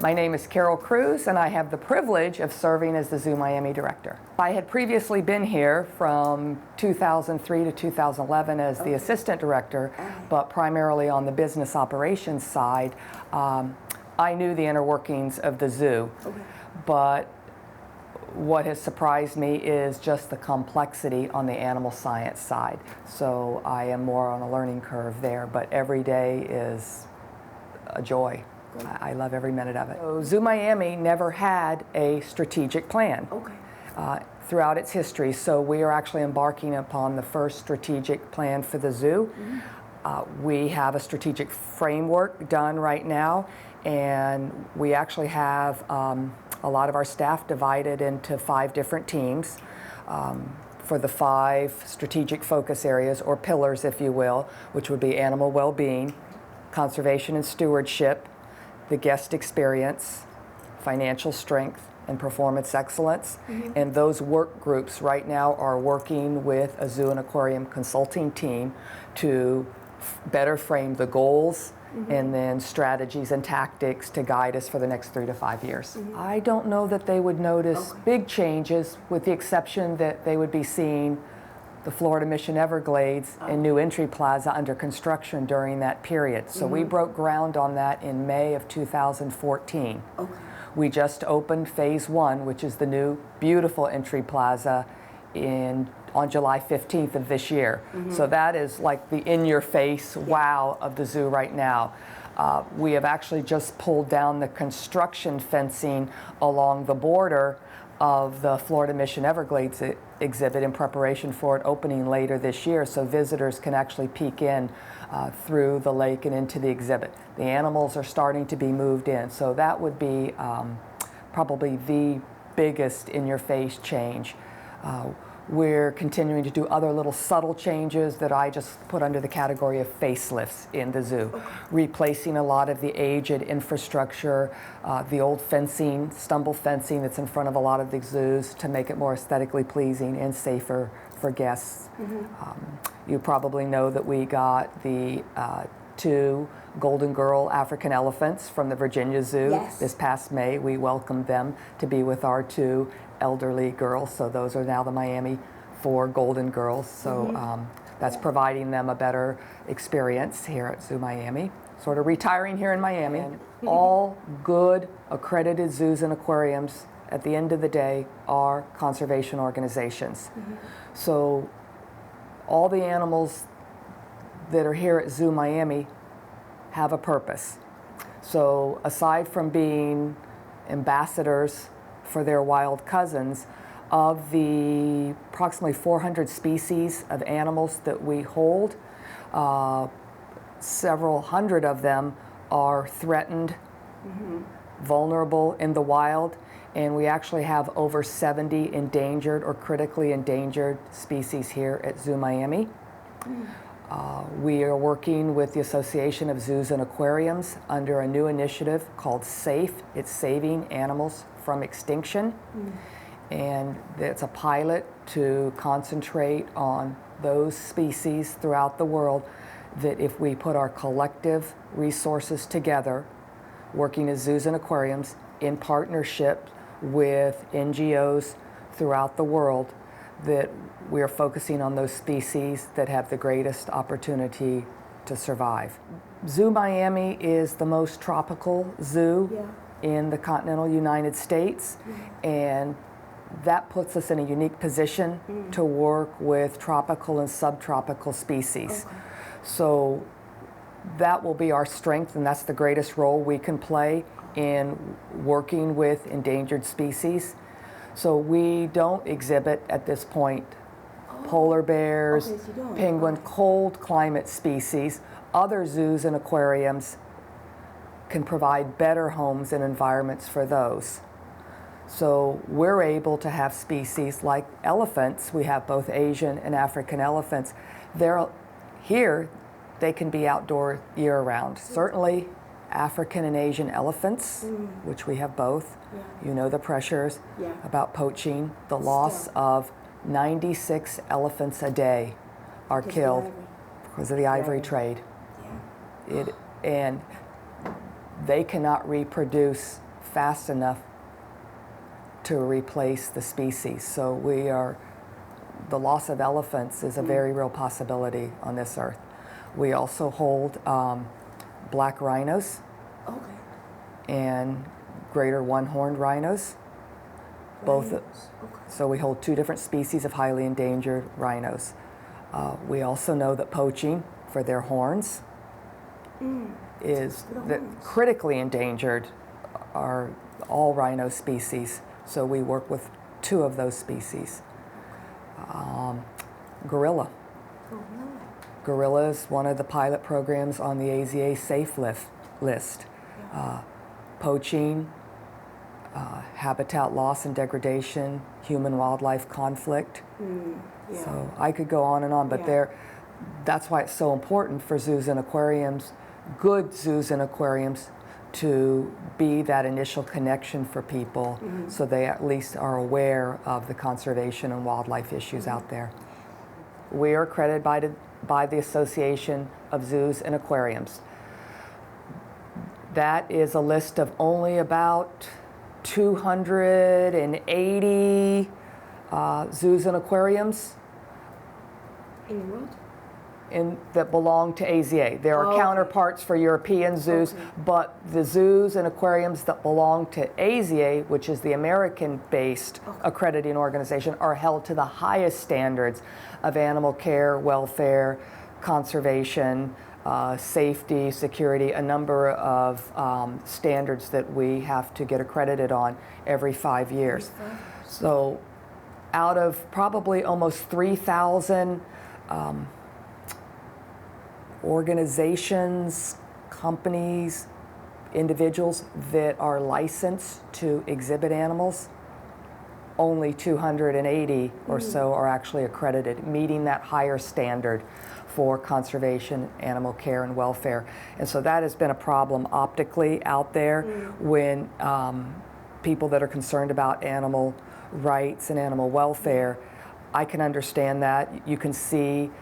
My name is Kruse, and I have the privilege of serving as the Zoo Miami director. I had previously been here from 2003 to 2011 as the assistant director, but primarily on the business operations side. I knew the inner workings of the zoo, but what has surprised me is just the complexity on the animal science side. So I am more on a learning curve there, but every day is a joy. I love every minute of it. So Zoo Miami never had a strategic plan throughout its history, so we are actually embarking upon the first strategic plan for the zoo. We have a strategic framework done right now, and we actually have a lot of our staff divided into 5 different teams for the 5 strategic focus areas, or pillars if you will, which would be animal well-being, conservation and stewardship, the guest experience, financial strength, and performance excellence. And those work groups right now are working with a zoo and aquarium consulting team to better frame the goals and then strategies and tactics to guide us for the next 3 to 5 years. I don't know that they would notice big changes, with the exception that they would be seeing the Florida Mission Everglades and New Entry Plaza under construction during that period. So we broke ground on that in May of 2014. We just opened phase 1, which is the new beautiful entry plaza on July 15th of this year. So that is like the in-your-face wow of the zoo right now. We have actually just pulled down the construction fencing along the border of the Florida Mission Everglades exhibit in preparation for it opening later this year, so visitors can actually peek in through the lake and into the exhibit. The animals are starting to be moved in, so that would be probably the biggest in-your-face change. We're continuing to do other little subtle changes that I just put under the category of facelifts in the zoo. Replacing a lot of the aged infrastructure, the old fencing, stumble fencing that's in front of a lot of the zoos to make it more aesthetically pleasing and safer for guests. You probably know that we got the 2 golden girl African elephants from the Virginia Zoo this past May. We welcomed them to be with our 2 elderly girls, so those are now the Miami 4 golden girls. So that's providing them a better experience here at Zoo Miami, sort of retiring here in Miami. All good accredited zoos and aquariums at the end of the day are conservation organizations. So all the animals that are here at Zoo Miami have a purpose. So aside from being ambassadors for their wild cousins, of the approximately 400 species of animals that we hold, several hundred of them are threatened, vulnerable in the wild, and we actually have over 70 endangered or critically endangered species here at Zoo Miami. We are working with the Association of Zoos and Aquariums under a new initiative called SAFE. It's Saving Animals from Extinction. And it's a pilot to concentrate on those species throughout the world that if we put our collective resources together, working as zoos and aquariums in partnership with NGOs throughout the world, that we are focusing on those species that have the greatest opportunity to survive. Zoo Miami is the most tropical zoo in the continental United States, and that puts us in a unique position to work with tropical and subtropical species. So that will be our strength, and that's the greatest role we can play in working with endangered species. So we don't exhibit at this point polar bears, penguin, cold climate species. Other zoos and aquariums can provide better homes and environments for those. So we're able to have species like elephants. We have both Asian and African elephants. Here, they can be outdoor year-round. Certainly African and Asian elephants, which we have both. You know the pressures about poaching. The loss of 96 elephants a day are killed because of the ivory trade. And they cannot reproduce fast enough to replace the species. So the loss of elephants is a very real possibility on this earth. We also hold black rhinos and greater one-horned rhinos. Both. So we hold 2 different species of highly endangered rhinos. We also know that poaching for their horns is critically endangered are all rhino species. So we work with 2 of those species. Gorilla. Gorilla is one of the pilot programs on the AZA safe list. Poaching, habitat loss and degradation, human-wildlife conflict. So I could go on and on, but that's why it's so important for zoos and aquariums, good zoos and aquariums, to be that initial connection for people so they at least are aware of the conservation and wildlife issues out there. We are accredited by the Association of Zoos and Aquariums. That is a list of only about 280 zoos and aquariums in the world that belong to AZA. There are counterparts for European zoos, but the zoos and aquariums that belong to AZA, which is the American-based accrediting organization, are held to the highest standards of animal care, welfare, conservation, safety, security, a number of standards that we have to get accredited on every 5 years. So out of probably almost 3,000 organizations, companies, individuals that are licensed to exhibit animals, only 280 or so are actually accredited, meeting that higher standard for conservation, animal care, and welfare. And so that has been a problem optically out there when people that are concerned about animal rights and animal welfare, I can understand that. You can see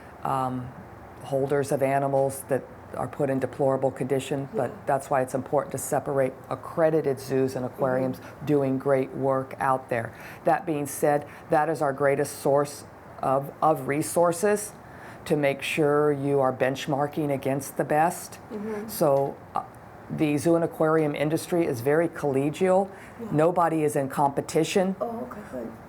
holders of animals that are put in deplorable condition, but that's why it's important to separate accredited zoos and aquariums doing great work out there. That being said, that is our greatest source of resources to make sure you are benchmarking against the best. So the zoo and aquarium industry is very collegial. Nobody is in competition.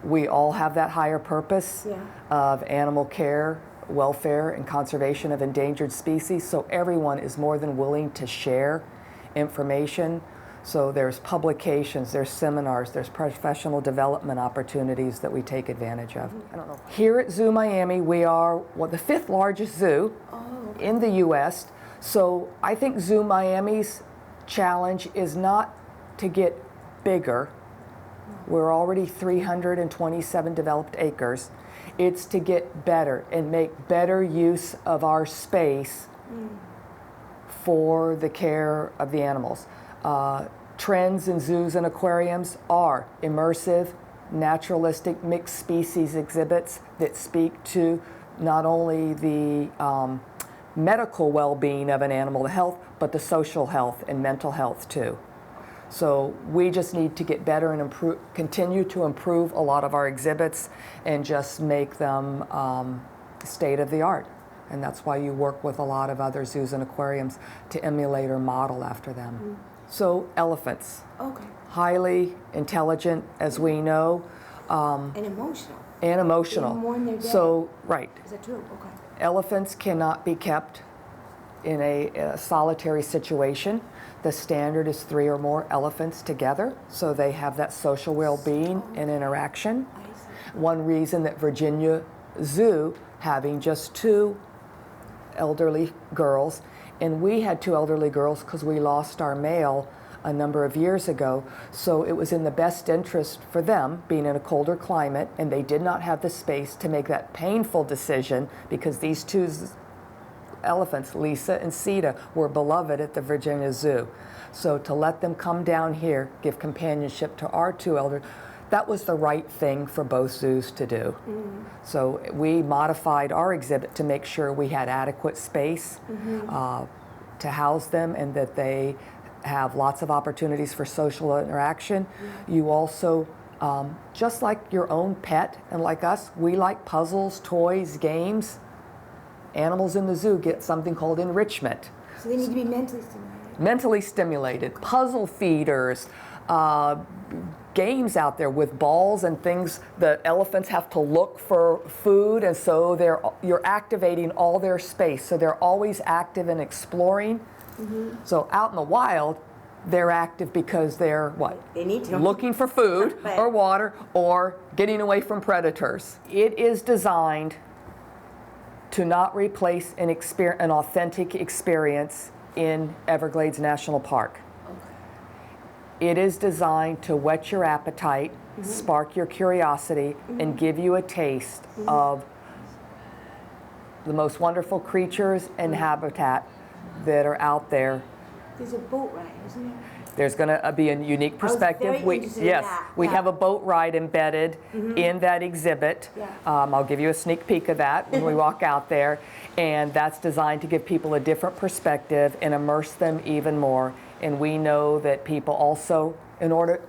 We all have that higher purpose of animal care, welfare, and conservation of endangered species, so everyone is more than willing to share information. So there's publications, there's seminars, there's professional development opportunities that we take advantage of. I don't know. Here at Zoo Miami, we are the 5th largest zoo in the U.S. So I think Zoo Miami's challenge is not to get bigger. We're already 327 developed acres. It's to get better and make better use of our space for the care of the animals. Trends in zoos and aquariums are immersive, naturalistic, mixed species exhibits that speak to not only the medical well-being of an animal, the health, but the social health and mental health too. So we just need to get better and continue to improve a lot of our exhibits and just make them state of the art. And that's why you work with a lot of other zoos and aquariums to emulate or model after them. So elephants, highly intelligent, as we know. And emotional. And emotional. Even more than their dad. So, right. Is that true? Elephants cannot be kept in a solitary situation. The standard is 3 or more elephants together, so they have that social well-being and interaction. One reason that Virginia Zoo, having just 2 elderly girls, and we had 2 elderly girls because we lost our male a number of years ago, so it was in the best interest for them, being in a colder climate, and they did not have the space to make that painful decision because these 2 elephants, Lisa and Sita, were beloved at the Virginia Zoo. So to let them come down here, give companionship to our 2 elders, that was the right thing for both zoos to do. So we modified our exhibit to make sure we had adequate space to house them and that they have lots of opportunities for social interaction. You also, just like your own pet and like us, we like puzzles, toys, games. Animals in the zoo get something called enrichment. So they need to be mentally stimulated. Mentally stimulated, puzzle feeders, games out there with balls and things. The elephants have to look for food, and so you're activating all their space. So they're always active and exploring. So out in the wild, they're active because they're what? They need to. Looking for food Right. or water or getting away from predators. It is designed to not replace an authentic experience in Everglades National Park. It is designed to whet your appetite, spark your curiosity, and give you a taste of the most wonderful creatures and habitat that are out there. There's a boat ride, isn't there? There's going to be a unique perspective. very interested in Yes, that, we yeah. have a boat ride embedded in that exhibit. Yeah. I'll give you a sneak peek of that when we walk out there. And that's designed to give people a different perspective and immerse them even more. And we know that people also, in order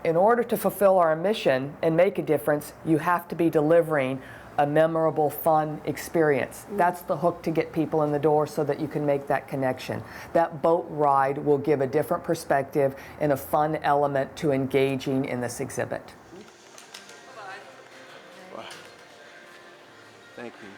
to fulfill our mission and make a difference, you have to be delivering a memorable, fun experience. That's the hook to get people in the door so that you can make that connection. That boat ride will give a different perspective and a fun element to engaging in this exhibit. Wow. Thank you.